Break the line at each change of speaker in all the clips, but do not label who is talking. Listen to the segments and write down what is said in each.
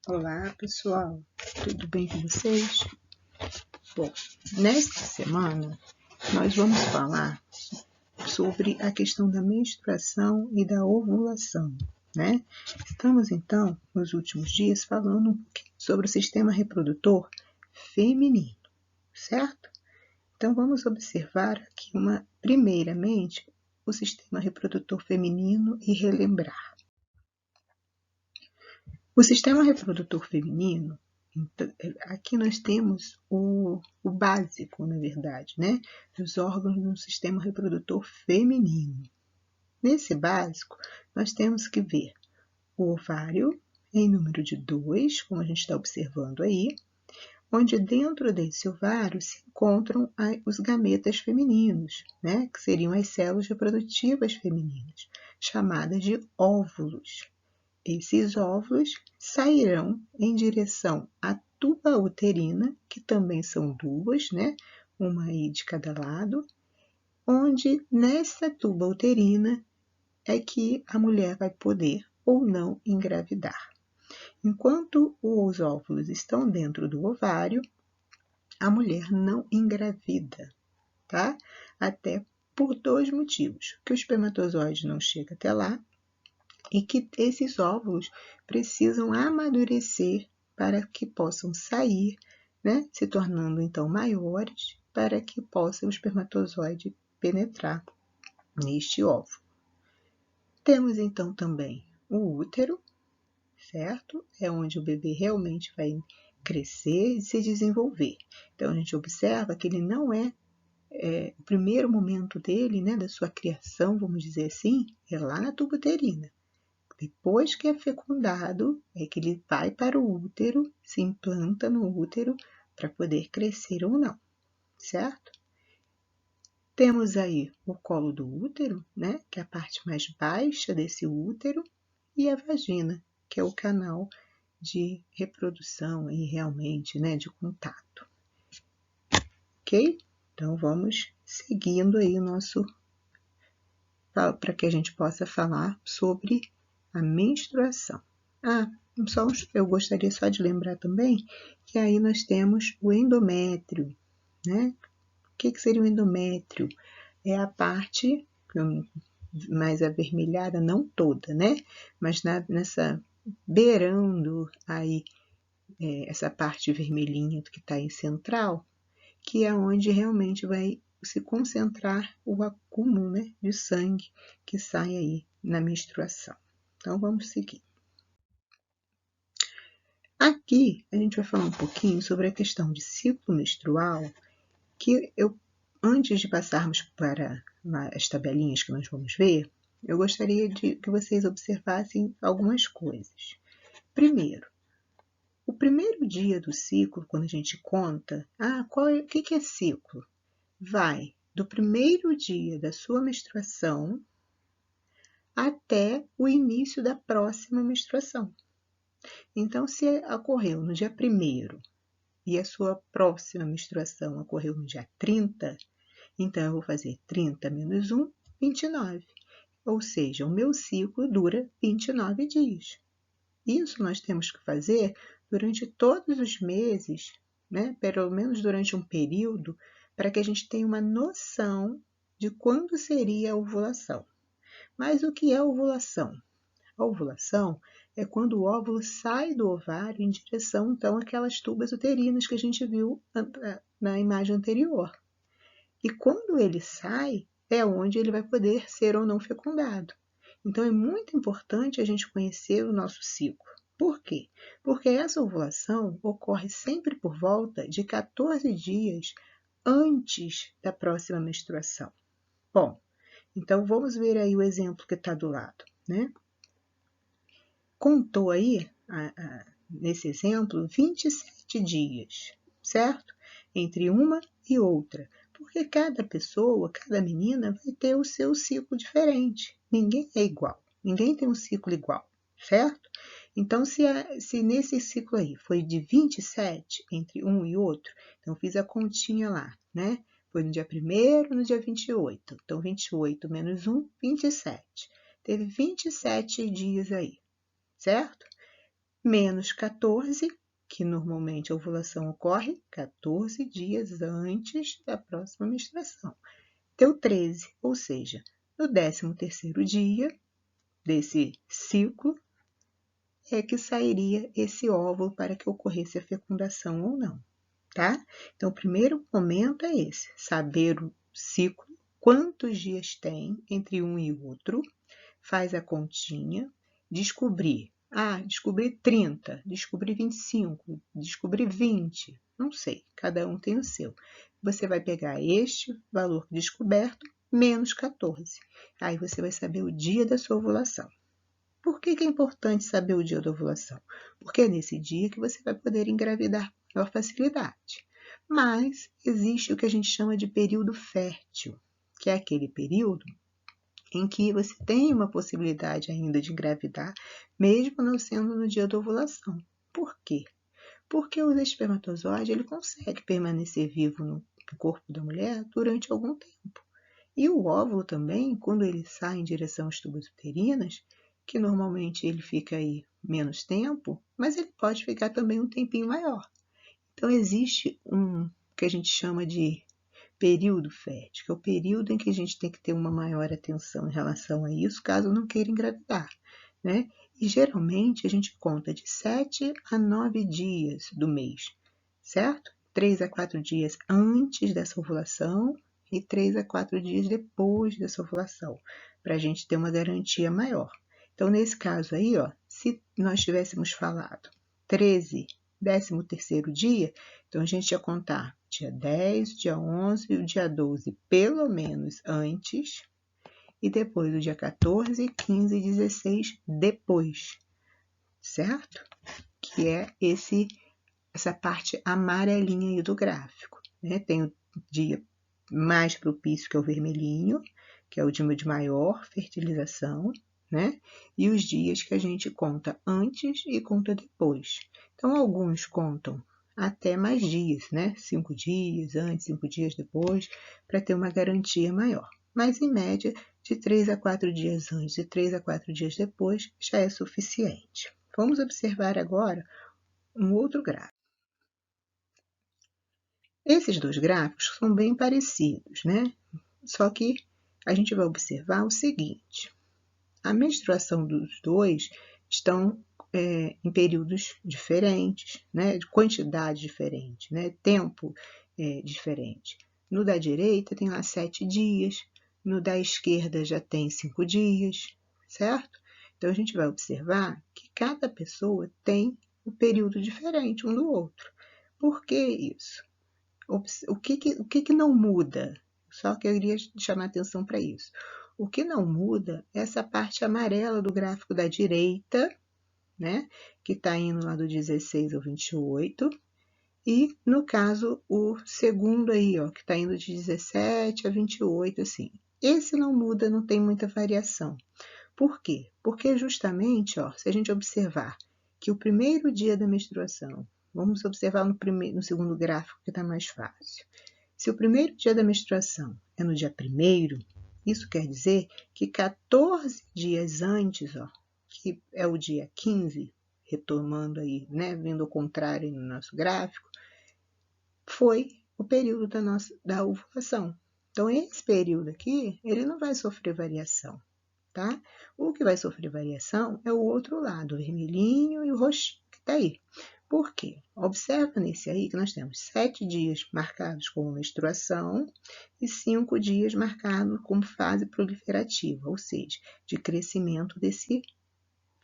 Olá, pessoal, tudo bem com vocês? Bom, nesta semana nós vamos falar sobre a questão da menstruação e da ovulação, né? Estamos então, nos últimos dias, falando um pouquinho sobre o sistema reprodutor feminino, certo? Então vamos observar aqui primeiramente o sistema reprodutor feminino e relembrar. O sistema reprodutor feminino, aqui nós temos o básico, na verdade, né? Dos órgãos do sistema reprodutor feminino. Nesse básico, nós temos que ver o ovário em número de 2, como a gente está observando aí, onde dentro desse ovário se encontram os gametas femininos, né? Que seriam as células reprodutivas femininas, chamadas de óvulos. Esses óvulos sairão em direção à tuba uterina, que também são duas, né? Uma aí de cada lado, onde nessa tuba uterina é que a mulher vai poder ou não engravidar. Enquanto os óvulos estão dentro do ovário, a mulher não engravida, tá? Até por 2 motivos: que o espermatozoide não chega até lá, e que esses óvulos precisam amadurecer para que possam sair, né, se tornando então maiores, para que possa o espermatozoide penetrar neste óvulo. Temos então também o útero, certo? É onde o bebê realmente vai crescer e se desenvolver. Então a gente observa que ele não o primeiro momento dele, né, da sua criação, vamos dizer assim, é lá na tuba uterina. Depois que é fecundado, é que ele vai para o útero, se implanta no útero para poder crescer ou não, certo? Temos aí o colo do útero, né, que é a parte mais baixa desse útero, e a vagina, que é o canal de reprodução aí realmente, né, de contato. Ok? Então vamos seguindo aí o nosso, para que a gente possa falar sobre a menstruação. Eu gostaria só de lembrar também que aí nós temos o endométrio, né? O que seria o endométrio? É a parte mais avermelhada, não toda, né? Mas nessa beirando aí essa parte vermelhinha que está aí central, que é onde realmente vai se concentrar o acúmulo, né, de sangue que sai aí na menstruação. Então vamos seguir. Aqui a gente vai falar um pouquinho sobre a questão de ciclo menstrual, que antes de passarmos para as tabelinhas que nós vamos ver, eu gostaria que vocês observassem algumas coisas. Primeiro, o primeiro dia do ciclo, quando a gente conta, o que é ciclo? Vai do primeiro dia da sua menstruação até o início da próxima menstruação. Então, se ocorreu no dia 1º e a sua próxima menstruação ocorreu no dia 30, então eu vou fazer 30 menos 1, 29. Ou seja, o meu ciclo dura 29 dias. Isso nós temos que fazer durante todos os meses, né? Pelo menos durante um período, para que a gente tenha uma noção de quando seria a ovulação. Mas o que é ovulação? A ovulação é quando o óvulo sai do ovário em direção, então, àquelas tubas uterinas que a gente viu na imagem anterior. E quando ele sai, é onde ele vai poder ser ou não fecundado. Então, é muito importante a gente conhecer o nosso ciclo. Por quê? Porque essa ovulação ocorre sempre por volta de 14 dias antes da próxima menstruação. Bom, então vamos ver aí o exemplo que está do lado, né? Contou aí, nesse exemplo, 27 dias, certo? Entre uma e outra. Porque cada pessoa, cada menina vai ter o seu ciclo diferente. Ninguém é igual. Ninguém tem um ciclo igual, certo? Então, se nesse ciclo aí foi de 27 entre um e outro, então fiz a continha lá, né? Foi no dia 1º, no dia 28. Então, 28 menos 1, 27. Teve 27 dias aí, certo? menos 14, que normalmente a ovulação ocorre 14 dias antes da próxima menstruação. Deu 13, ou seja, no 13º dia desse ciclo é que sairia esse óvulo para que ocorresse a fecundação ou não, tá? Então, o primeiro momento é esse, saber o ciclo, quantos dias tem entre um e outro, faz a continha, descobrir, descobri 30, descobri 25, descobri 20, não sei, cada um tem o seu. Você vai pegar este valor descoberto menos 14, aí você vai saber o dia da sua ovulação. Por que é importante saber o dia da ovulação? Porque é nesse dia que você vai poder engravidar com maior facilidade. Mas existe o que a gente chama de período fértil, que é aquele período em que você tem uma possibilidade ainda de engravidar, mesmo não sendo no dia da ovulação. Por quê? Porque o espermatozoide ele consegue permanecer vivo no corpo da mulher durante algum tempo. E o óvulo também, quando ele sai em direção às tubas uterinas, que normalmente ele fica aí menos tempo, mas ele pode ficar também um tempinho maior. Então existe um que a gente chama de período fértil, que é o período em que a gente tem que ter uma maior atenção em relação a isso, caso não queira engravidar, né? E geralmente a gente conta de 7 a 9 dias do mês, certo? 3 a 4 dias antes dessa ovulação e 3 a 4 dias depois dessa ovulação, para a gente ter uma garantia maior. Então, nesse caso aí, ó, se nós tivéssemos falado 13, 13º dia, então a gente ia contar dia 10, dia 11 e o dia 12, pelo menos antes, e depois o dia 14, 15 e 16 depois, certo? Que é essa parte amarelinha aí do gráfico, né? Tem o dia mais propício, que é o vermelhinho, que é o dia de maior fertilização, né? E os dias que a gente conta antes e conta depois. Então, alguns contam até mais dias, né? 5 dias antes, 5 dias depois, para ter uma garantia maior. Mas, em média, de 3 a 4 dias antes e 3 a 4 dias depois já é suficiente. Vamos observar agora um outro gráfico. Esses dois gráficos são bem parecidos, né? Só que a gente vai observar o seguinte: a menstruação dos dois estão em períodos diferentes, né? De quantidade diferente, né? Tempo diferente. No da direita tem lá 7 dias, no da esquerda já tem 5 dias, certo? Então a gente vai observar que cada pessoa tem um período diferente um do outro. Por que isso? O que não muda? Só que eu iria chamar atenção para isso. O que não muda é essa parte amarela do gráfico da direita, né? Que está indo lá do 16 ao 28. E, no caso, o segundo aí, ó, que está indo de 17 a 28, assim. Esse não muda, não tem muita variação. Por quê? Porque justamente, ó, se a gente observar que o primeiro dia da menstruação, vamos observar no segundo gráfico que está mais fácil. Se o primeiro dia da menstruação é no dia 1º, isso quer dizer que 14 dias antes, ó, que é o dia 15, retomando aí, né, vindo ao contrário no nosso gráfico, foi o período da ovulação. Então, esse período aqui, ele não vai sofrer variação, tá? O que vai sofrer variação é o outro lado, o vermelhinho e o roxinho que está aí. Por quê? Observa nesse aí que nós temos 7 dias marcados como menstruação e 5 dias marcados como fase proliferativa, ou seja, de crescimento desse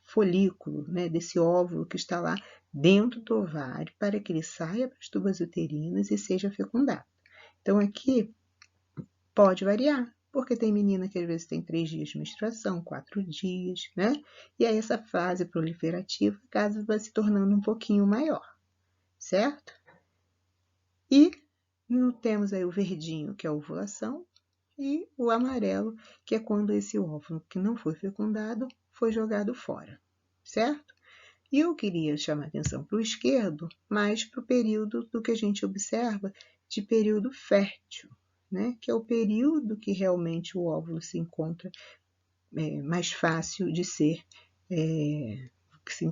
folículo, né, desse óvulo que está lá dentro do ovário para que ele saia para as tubas uterinas e seja fecundado. Então, aqui pode variar, porque tem menina que às vezes tem 3 dias de menstruação, 4 dias, né? E aí essa fase proliferativa, a casa vai se tornando um pouquinho maior, certo? E temos aí o verdinho, que é a ovulação, e o amarelo, que é quando esse óvulo que não foi fecundado foi jogado fora, certo? E eu queria chamar atenção para o esquerdo, mais para o período do que a gente observa de período fértil, né? Que é o período que realmente o óvulo se encontra mais fácil de ser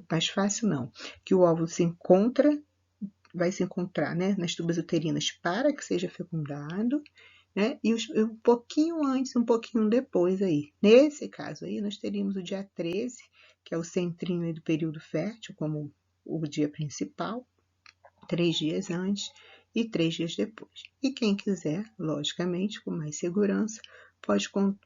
mais fácil não, que o óvulo vai se encontrar, né, nas tubas uterinas para que seja fecundado, né, e um pouquinho antes, um pouquinho depois aí. Nesse caso aí, nós teríamos o dia 13, que é o centrinho aí do período fértil, como o dia principal, 3 dias antes e 3 dias depois. E quem quiser, logicamente, com mais segurança,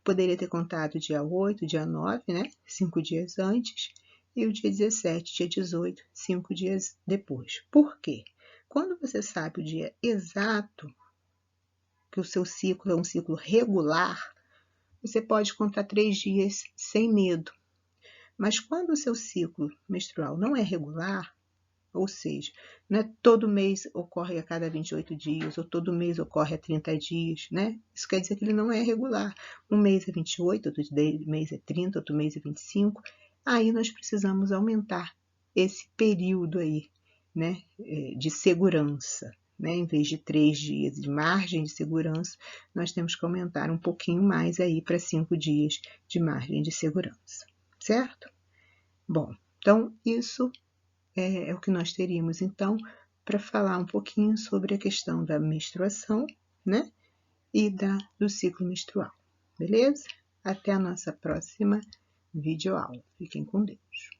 poderia ter contado dia 8, dia 9, né, 5 dias antes, e o dia 17, dia 18, 5 dias depois. Por quê? Quando você sabe o dia exato, que o seu ciclo é um ciclo regular, você pode contar 3 dias sem medo. Mas quando o seu ciclo menstrual não é regular, ou seja, não é todo mês ocorre a cada 28 dias, ou todo mês ocorre a 30 dias, né? Isso quer dizer que ele não é regular. Um mês é 28, outro mês é 30, outro mês é 25. Aí nós precisamos aumentar esse período aí, né, de segurança. Né? Em vez de 3 dias de margem de segurança, nós temos que aumentar um pouquinho mais aí para 5 dias de margem de segurança, certo? Bom, então isso é o que nós teríamos, então, para falar um pouquinho sobre a questão da menstruação, né? E do ciclo menstrual, beleza? Até a nossa próxima videoaula. Fiquem com Deus.